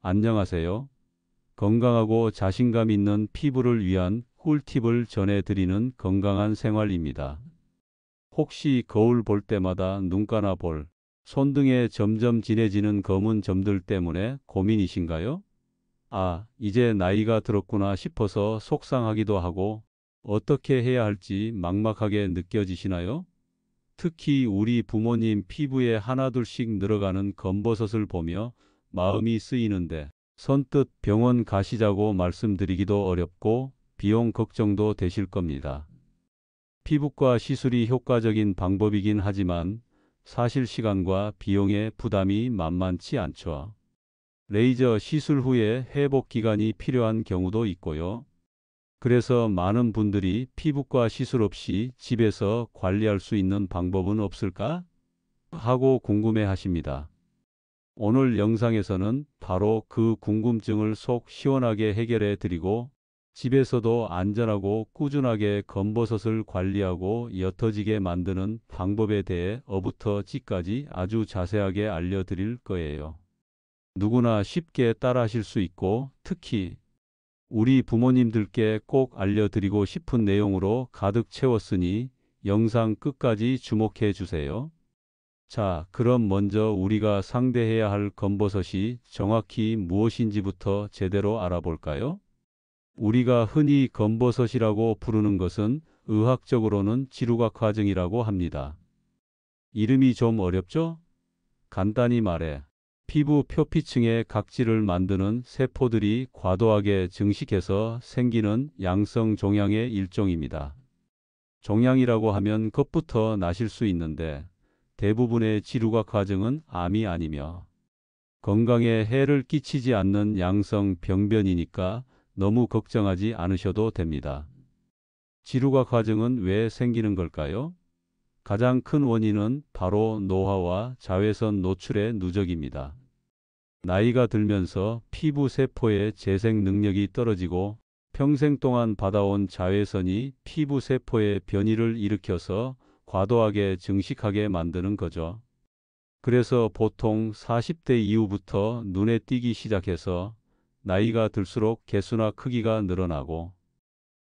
안녕하세요. 건강하고 자신감 있는 피부를 위한 꿀팁을 전해드리는 건강한 생활입니다. 혹시 거울 볼 때마다 눈가나 볼, 손 등에 점점 진해지는 검은 점들 때문에 고민이신가요? 아, 이제 나이가 들었구나 싶어서 속상하기도 하고 어떻게 해야 할지 막막하게 느껴지시나요? 특히 우리 부모님 피부에 하나둘씩 늘어가는 검버섯을 보며 마음이 쓰이는데 선뜻 병원 가시자고 말씀드리기도 어렵고 비용 걱정도 되실 겁니다. 피부과 시술이 효과적인 방법이긴 하지만 사실 시간과 비용의 부담이 만만치 않죠. 레이저 시술 후에 회복 기간이 필요한 경우도 있고요. 그래서 많은 분들이 피부과 시술 없이 집에서 관리할 수 있는 방법은 없을까? 하고 궁금해 하십니다. 오늘 영상에서는 바로 그 궁금증을 속 시원하게 해결해 드리고 집에서도 안전하고 꾸준하게 검버섯을 관리하고 옅어지게 만드는 방법에 대해 어부터 지까지 아주 자세하게 알려드릴 거예요. 누구나 쉽게 따라하실 수 있고 특히 우리 부모님들께 꼭 알려드리고 싶은 내용으로 가득 채웠으니 영상 끝까지 주목해 주세요. 자, 그럼 먼저 우리가 상대해야 할 검버섯이 정확히 무엇인지부터 제대로 알아볼까요? 우리가 흔히 검버섯이라고 부르는 것은 의학적으로는 지루각화증이라고 합니다. 이름이 좀 어렵죠? 간단히 말해 피부 표피층에 각질을 만드는 세포들이 과도하게 증식해서 생기는 양성 종양의 일종입니다. 종양이라고 하면 겁부터 나실 수 있는데 대부분의 지루각화증은 암이 아니며 건강에 해를 끼치지 않는 양성 병변이니까 너무 걱정하지 않으셔도 됩니다. 지루각화증은 왜 생기는 걸까요? 가장 큰 원인은 바로 노화와 자외선 노출의 누적입니다. 나이가 들면서 피부 세포의 재생 능력이 떨어지고 평생 동안 받아온 자외선이 피부 세포의 변이를 일으켜서 과도하게 증식하게 만드는 거죠. 그래서 보통 40대 이후부터 눈에 띄기 시작해서 나이가 들수록 개수나 크기가 늘어나고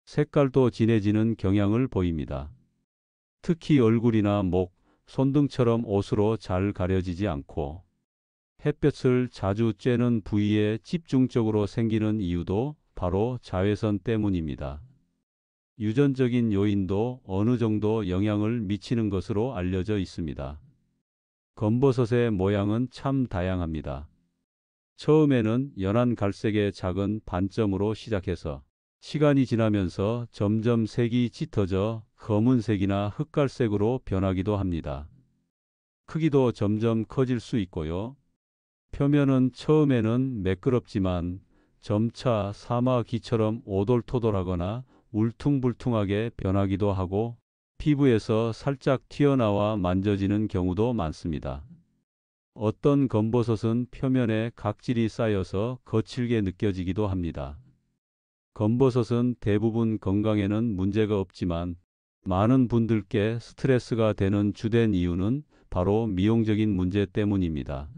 색깔도 진해지는 경향을 보입니다. 특히 얼굴이나 목, 손등처럼 옷으로 잘 가려지지 않고 햇볕을 자주 쬐는 부위에 집중적으로 생기는 이유도 바로 자외선 때문입니다. 유전적인 요인도 어느 정도 영향을 미치는 것으로 알려져 있습니다. 검버섯의 모양은 참 다양합니다. 처음에는 연한 갈색의 작은 반점으로 시작해서 시간이 지나면서 점점 색이 짙어져 검은색이나 흑갈색으로 변하기도 합니다. 크기도 점점 커질 수 있고요. 표면은 처음에는 매끄럽지만 점차 사마귀처럼 오돌토돌하거나 울퉁불퉁하게 변하기도 하고 피부에서 살짝 튀어나와 만져지는 경우도 많습니다. 어떤 검버섯은 표면에 각질이 쌓여서 거칠게 느껴지기도 합니다. 검버섯은 대부분 건강에는 문제가 없지만 많은 분들께 스트레스가 되는 주된 이유는 바로 미용적인 문제 때문입니다.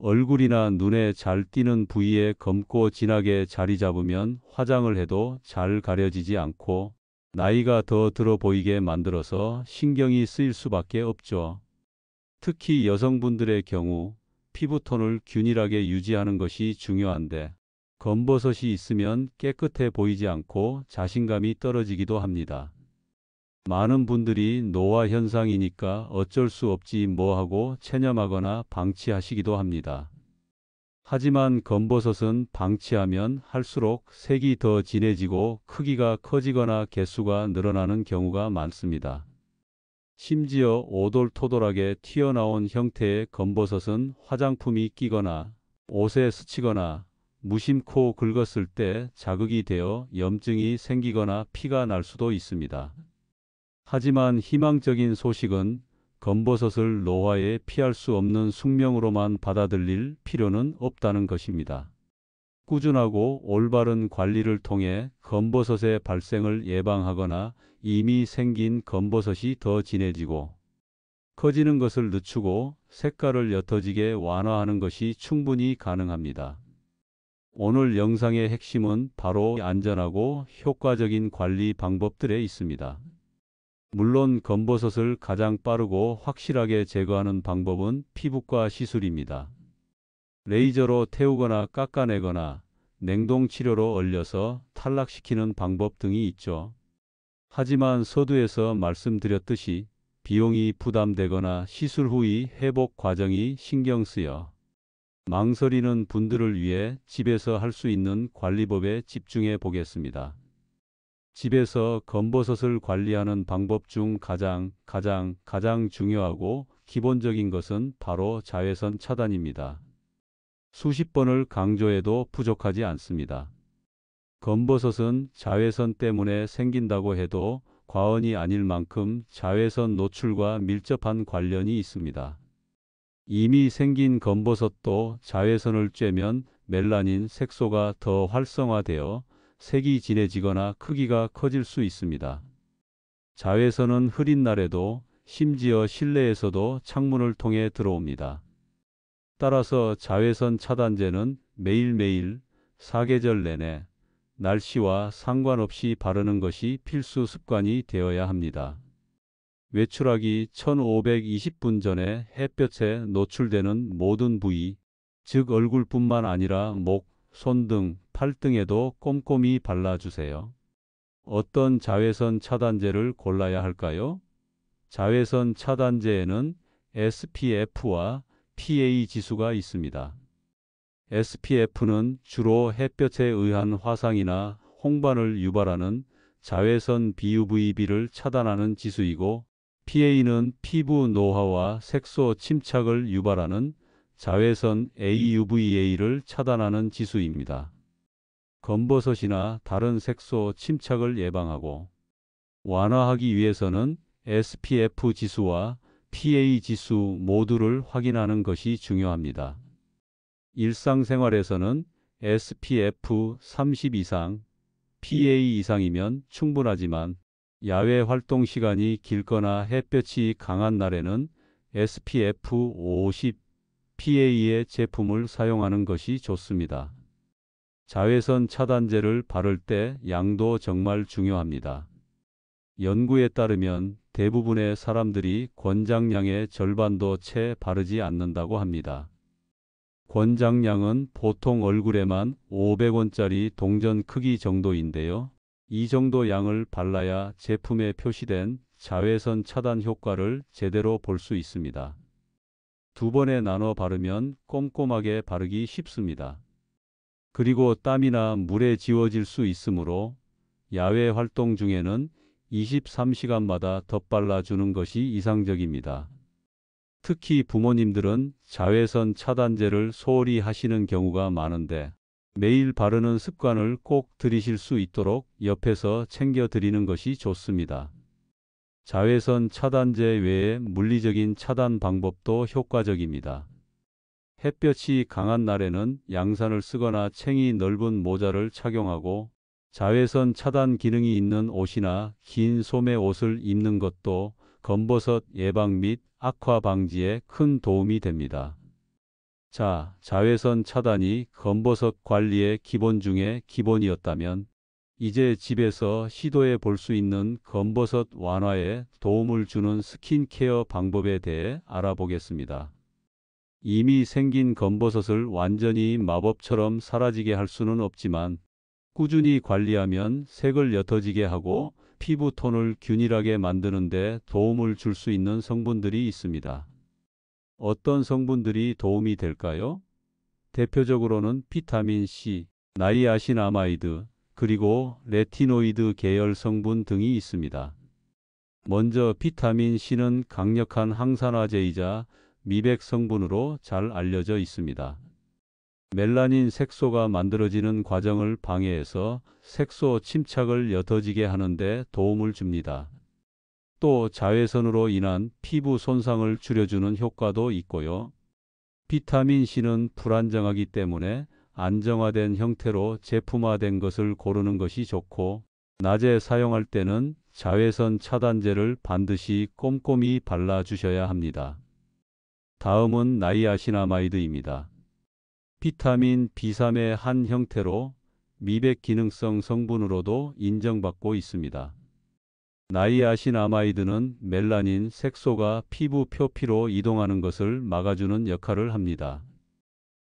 얼굴이나 눈에 잘 띄는 부위에 검고 진하게 자리 잡으면 화장을 해도 잘 가려지지 않고 나이가 더 들어 보이게 만들어서 신경이 쓰일 수밖에 없죠. 특히 여성분들의 경우 피부톤을 균일하게 유지하는 것이 중요한데 검버섯이 있으면 깨끗해 보이지 않고 자신감이 떨어지기도 합니다. 많은 분들이 노화 현상이니까 어쩔 수 없지 뭐 하고 체념하거나 방치하시기도 합니다. 하지만 검버섯은 방치하면 할수록 색이 더 진해지고 크기가 커지거나 개수가 늘어나는 경우가 많습니다. 심지어 오돌토돌하게 튀어나온 형태의 검버섯은 화장품이 끼거나 옷에 스치거나 무심코 긁었을 때 자극이 되어 염증이 생기거나 피가 날 수도 있습니다. 하지만 희망적인 소식은 검버섯을 노화에 피할 수 없는 숙명으로만 받아들일 필요는 없다는 것입니다. 꾸준하고 올바른 관리를 통해 검버섯의 발생을 예방하거나 이미 생긴 검버섯이 더 진해지고 커지는 것을 늦추고 색깔을 옅어지게 완화하는 것이 충분히 가능합니다. 오늘 영상의 핵심은 바로 안전하고 효과적인 관리 방법들에 있습니다. 물론 검버섯을 가장 빠르고 확실하게 제거하는 방법은 피부과 시술입니다. 레이저로 태우거나 깎아내거나 냉동 치료로 얼려서 탈락시키는 방법 등이 있죠. 하지만 서두에서 말씀드렸듯이 비용이 부담되거나 시술 후의 회복 과정이 신경 쓰여 망설이는 분들을 위해 집에서 할 수 있는 관리법에 집중해 보겠습니다. 집에서 검버섯을 관리하는 방법 중 가장 중요하고 기본적인 것은 바로 자외선 차단입니다. 수십 번을 강조해도 부족하지 않습니다. 검버섯은 자외선 때문에 생긴다고 해도 과언이 아닐 만큼 자외선 노출과 밀접한 관련이 있습니다. 이미 생긴 검버섯도 자외선을 쬐면 멜라닌 색소가 더 활성화되어 색이 진해지거나 크기가 커질 수 있습니다. 자외선은 흐린 날에도 심지어 실내에서도 창문을 통해 들어옵니다. 따라서 자외선 차단제는 매일매일 사계절 내내 날씨와 상관없이 바르는 것이 필수 습관이 되어야 합니다. 외출하기 1520분 전에 햇볕에 노출되는 모든 부위, 즉 얼굴뿐만 아니라 목, 손 등, 팔 등에도 꼼꼼히 발라주세요. 어떤 자외선 차단제를 골라야 할까요? 자외선 차단제에는 SPF와 PA 지수가 있습니다. SPF는 주로 햇볕에 의한 화상이나 홍반을 유발하는 자외선 BUVB를 차단하는 지수이고, PA는 피부 노화와 색소 침착을 유발하는 자외선 AUVA를 차단하는 지수입니다. 검버섯이나 다른 색소 침착을 예방하고 완화하기 위해서는 SPF 지수와 PA 지수 모두를 확인하는 것이 중요합니다. 일상생활에서는 SPF 30 이상, PA 이상이면 충분하지만 야외 활동 시간이 길거나 햇볕이 강한 날에는 SPF 50, PA의 제품을 사용하는 것이 좋습니다. 자외선 차단제를 바를 때 양도 정말 중요합니다. 연구에 따르면 대부분의 사람들이 권장량의 절반도 채 바르지 않는다고 합니다. 권장량은 보통 얼굴에만 500원짜리 동전 크기 정도인데요. 이 정도 양을 발라야 제품에 표시된 자외선 차단 효과를 제대로 볼 수 있습니다. 두 번에 나눠 바르면 꼼꼼하게 바르기 쉽습니다. 그리고 땀이나 물에 지워질 수 있으므로 야외 활동 중에는 23시간마다 덧발라주는 것이 이상적입니다. 특히 부모님들은 자외선 차단제를 소홀히 하시는 경우가 많은데 매일 바르는 습관을 꼭 들이실 수 있도록 옆에서 챙겨 드리는 것이 좋습니다. 자외선 차단제 외에 물리적인 차단 방법도 효과적입니다. 햇볕이 강한 날에는 양산을 쓰거나 챙이 넓은 모자를 착용하고 자외선 차단 기능이 있는 옷이나 긴 소매 옷을 입는 것도 검버섯 예방 및 악화 방지에 큰 도움이 됩니다. 자, 자외선 차단이 검버섯 관리의 기본 중에 기본이었다면 이제 집에서 시도해 볼 수 있는 검버섯 완화에 도움을 주는 스킨케어 방법에 대해 알아보겠습니다. 이미 생긴 검버섯을 완전히 마법처럼 사라지게 할 수는 없지만 꾸준히 관리하면 색을 옅어지게 하고 피부 톤을 균일하게 만드는 데 도움을 줄 수 있는 성분들이 있습니다. 어떤 성분들이 도움이 될까요? 대표적으로는 비타민 C, 나이아신아마이드, 그리고 레티노이드 계열 성분 등이 있습니다. 먼저 비타민 C는 강력한 항산화제이자 미백 성분으로 잘 알려져 있습니다. 멜라닌 색소가 만들어지는 과정을 방해해서 색소 침착을 옅어지게 하는 데 도움을 줍니다. 또 자외선으로 인한 피부 손상을 줄여주는 효과도 있고요. 비타민 C는 불안정하기 때문에 안정화된 형태로 제품화된 것을 고르는 것이 좋고, 낮에 사용할 때는 자외선 차단제를 반드시 꼼꼼히 발라주셔야 합니다. 다음은 나이아신아마이드입니다. 비타민 B3의 한 형태로 미백 기능성 성분으로도 인정받고 있습니다. 나이아신아마이드는 멜라닌 색소가 피부 표피로 이동하는 것을 막아주는 역할을 합니다.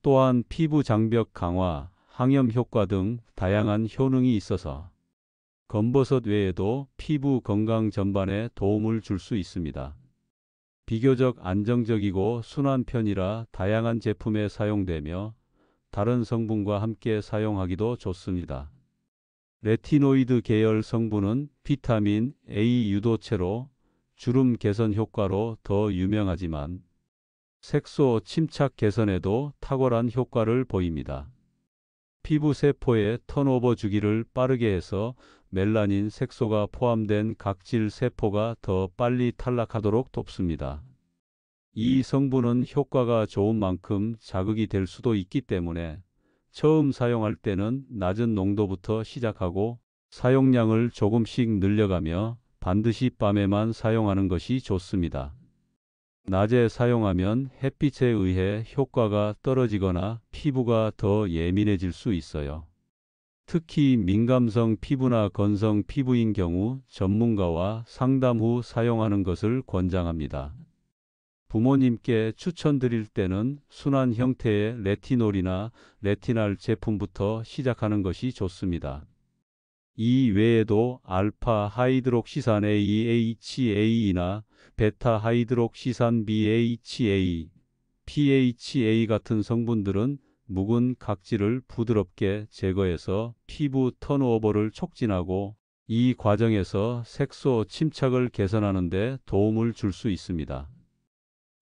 또한 피부 장벽 강화, 항염 효과 등 다양한 효능이 있어서 검버섯 외에도 피부 건강 전반에 도움을 줄 수 있습니다. 비교적 안정적이고 순한 편이라 다양한 제품에 사용되며 다른 성분과 함께 사용하기도 좋습니다. 레티노이드 계열 성분은 비타민 A 유도체로 주름 개선 효과로 더 유명하지만 색소 침착 개선에도 탁월한 효과를 보입니다. 피부 세포의 턴오버 주기를 빠르게 해서 멜라닌 색소가 포함된 각질 세포가 더 빨리 탈락하도록 돕습니다. 이 성분은 효과가 좋은 만큼 자극이 될 수도 있기 때문에 처음 사용할 때는 낮은 농도부터 시작하고 사용량을 조금씩 늘려가며 반드시 밤에만 사용하는 것이 좋습니다. 낮에 사용하면 햇빛에 의해 효과가 떨어지거나 피부가 더 예민해질 수 있어요. 특히 민감성 피부나 건성 피부인 경우 전문가와 상담 후 사용하는 것을 권장합니다. 부모님께 추천드릴 때는 순한 형태의 레티놀이나 레티날 제품부터 시작하는 것이 좋습니다. 이 외에도 알파 하이드록시산 AHA나 베타 하이드록시산 BHA, PHA 같은 성분들은 묵은 각질을 부드럽게 제거해서 피부 턴오버를 촉진하고 이 과정에서 색소 침착을 개선하는 데 도움을 줄 수 있습니다.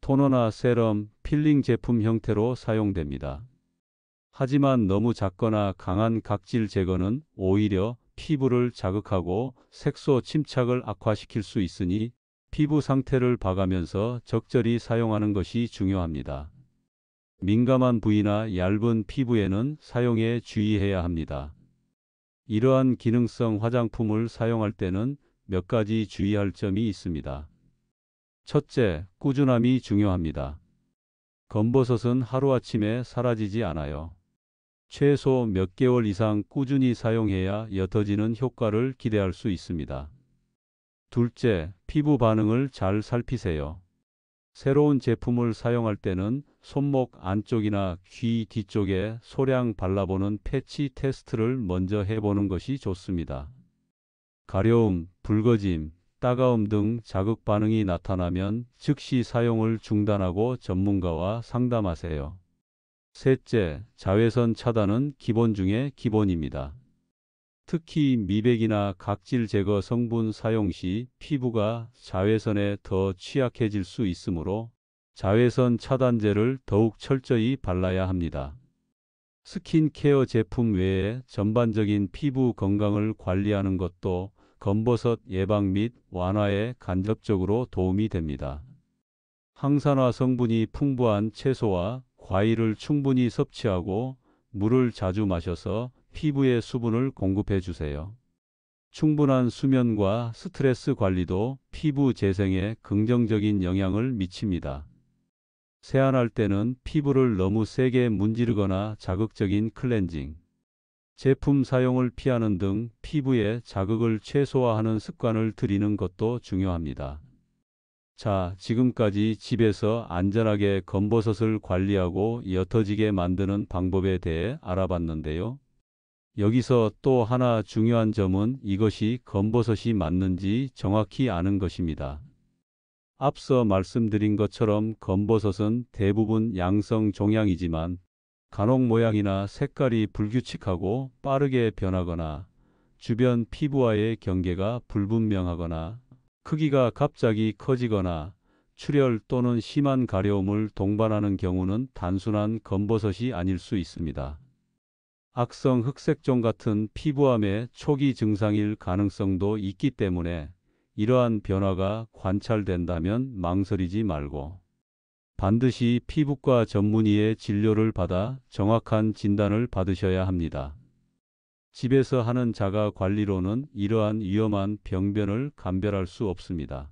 토너나 세럼, 필링 제품 형태로 사용됩니다. 하지만 너무 작거나 강한 각질 제거는 오히려 피부를 자극하고 색소 침착을 악화시킬 수 있으니 피부 상태를 봐가면서 적절히 사용하는 것이 중요합니다. 민감한 부위나 얇은 피부에는 사용에 주의해야 합니다. 이러한 기능성 화장품을 사용할 때는 몇 가지 주의할 점이 있습니다. 첫째, 꾸준함이 중요합니다. 검버섯은 하루아침에 사라지지 않아요. 최소 몇 개월 이상 꾸준히 사용해야 옅어지는 효과를 기대할 수 있습니다. 둘째, 피부 반응을 잘 살피세요. 새로운 제품을 사용할 때는 손목 안쪽이나 귀 뒤쪽에 소량 발라보는 패치 테스트를 먼저 해보는 것이 좋습니다. 가려움, 붉어짐, 따가움 등 자극 반응이 나타나면 즉시 사용을 중단하고 전문가와 상담하세요. 셋째, 자외선 차단은 기본 중에 기본입니다. 특히 미백이나 각질 제거 성분 사용 시 피부가 자외선에 더 취약해질 수 있으므로 자외선 차단제를 더욱 철저히 발라야 합니다. 스킨케어 제품 외에 전반적인 피부 건강을 관리하는 것도 검버섯 예방 및 완화에 간접적으로 도움이 됩니다. 항산화 성분이 풍부한 채소와 과일을 충분히 섭취하고 물을 자주 마셔서 피부에 수분을 공급해 주세요. 충분한 수면과 스트레스 관리도 피부 재생에 긍정적인 영향을 미칩니다. 세안할 때는 피부를 너무 세게 문지르거나 자극적인 클렌징, 제품 사용을 피하는 등 피부에 자극을 최소화하는 습관을 들이는 것도 중요합니다. 자, 지금까지 집에서 안전하게 검버섯을 관리하고 옅어지게 만드는 방법에 대해 알아봤는데요. 여기서 또 하나 중요한 점은 이것이 검버섯이 맞는지 정확히 아는 것입니다. 앞서 말씀드린 것처럼 검버섯은 대부분 양성 종양이지만 간혹 모양이나 색깔이 불규칙하고 빠르게 변하거나 주변 피부와의 경계가 불분명하거나 크기가 갑자기 커지거나 출혈 또는 심한 가려움을 동반하는 경우는 단순한 검버섯이 아닐 수 있습니다. 악성 흑색종 같은 피부암의 초기 증상일 가능성도 있기 때문에 이러한 변화가 관찰된다면 망설이지 말고 반드시 피부과 전문의의 진료를 받아 정확한 진단을 받으셔야 합니다. 집에서 하는 자가 관리로는 이러한 위험한 병변을 감별할 수 없습니다.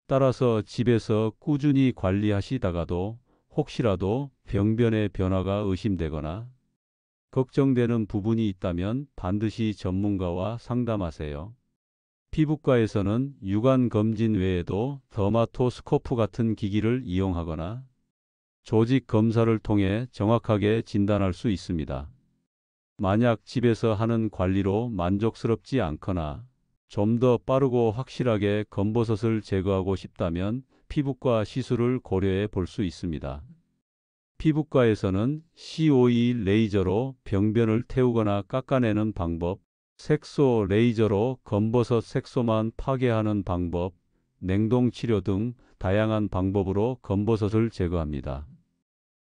따라서 집에서 꾸준히 관리하시다가도 혹시라도 병변의 변화가 의심되거나 걱정되는 부분이 있다면 반드시 전문가와 상담하세요. 피부과에서는 육안 검진 외에도 더마토스코프 같은 기기를 이용하거나 조직 검사를 통해 정확하게 진단할 수 있습니다. 만약 집에서 하는 관리로 만족스럽지 않거나 좀 더 빠르고 확실하게 검버섯을 제거하고 싶다면 피부과 시술을 고려해 볼 수 있습니다. 피부과에서는 COE 레이저로 병변을 태우거나 깎아내는 방법, 색소 레이저로 검버섯 색소만 파괴하는 방법, 냉동 치료 등 다양한 방법으로 검버섯을 제거합니다.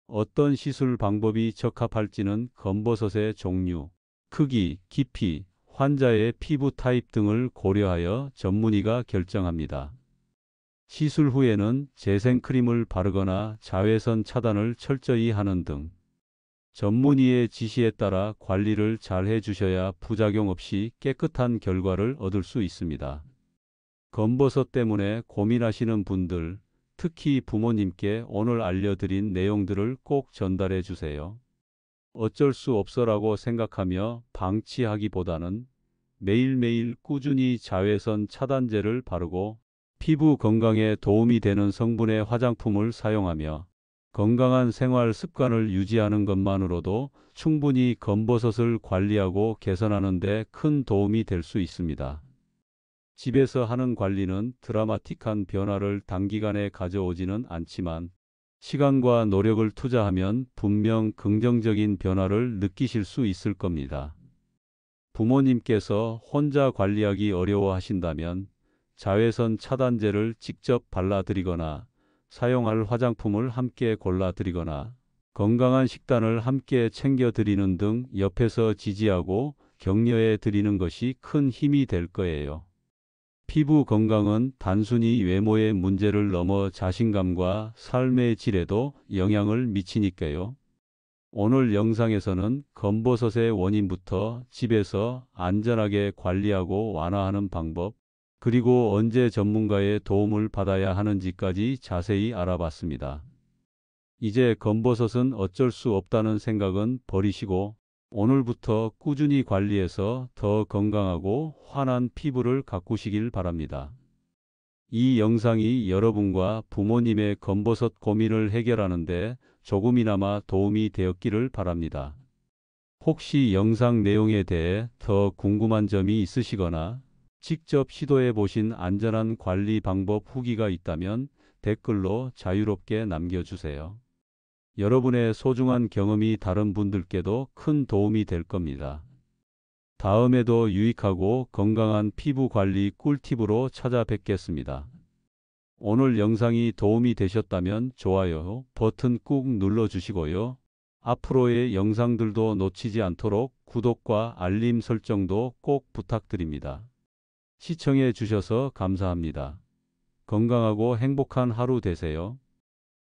어떤 시술 방법이 적합할지는 검버섯의 종류, 크기, 깊이, 환자의 피부 타입 등을 고려하여 전문의가 결정합니다. 시술 후에는 재생크림을 바르거나 자외선 차단을 철저히 하는 등 전문의의 지시에 따라 관리를 잘 해주셔야 부작용 없이 깨끗한 결과를 얻을 수 있습니다. 검버섯 때문에 고민하시는 분들, 특히 부모님께 오늘 알려드린 내용들을 꼭 전달해 주세요. 어쩔 수 없어라고 생각하며 방치하기보다는 매일매일 꾸준히 자외선 차단제를 바르고 피부 건강에 도움이 되는 성분의 화장품을 사용하며 건강한 생활 습관을 유지하는 것만으로도 충분히 검버섯을 관리하고 개선하는 데 큰 도움이 될 수 있습니다. 집에서 하는 관리는 드라마틱한 변화를 단기간에 가져오지는 않지만 시간과 노력을 투자하면 분명 긍정적인 변화를 느끼실 수 있을 겁니다. 부모님께서 혼자 관리하기 어려워하신다면 자외선 차단제를 직접 발라드리거나 사용할 화장품을 함께 골라드리거나 건강한 식단을 함께 챙겨드리는 등 옆에서 지지하고 격려해 드리는 것이 큰 힘이 될 거예요. 피부 건강은 단순히 외모의 문제를 넘어 자신감과 삶의 질에도 영향을 미치니까요. 오늘 영상에서는 검버섯의 원인부터 집에서 안전하게 관리하고 완화하는 방법, 그리고 언제 전문가의 도움을 받아야 하는지까지 자세히 알아봤습니다. 이제 검버섯은 어쩔 수 없다는 생각은 버리시고 오늘부터 꾸준히 관리해서 더 건강하고 환한 피부를 가꾸시길 바랍니다. 이 영상이 여러분과 부모님의 검버섯 고민을 해결하는 데 조금이나마 도움이 되었기를 바랍니다. 혹시 영상 내용에 대해 더 궁금한 점이 있으시거나 직접 시도해 보신 안전한 관리 방법 후기가 있다면 댓글로 자유롭게 남겨주세요. 여러분의 소중한 경험이 다른 분들께도 큰 도움이 될 겁니다. 다음에도 유익하고 건강한 피부 관리 꿀팁으로 찾아뵙겠습니다. 오늘 영상이 도움이 되셨다면 좋아요 버튼 꾹 눌러주시고요. 앞으로의 영상들도 놓치지 않도록 구독과 알림 설정도 꼭 부탁드립니다. 시청해 주셔서 감사합니다. 건강하고 행복한 하루 되세요.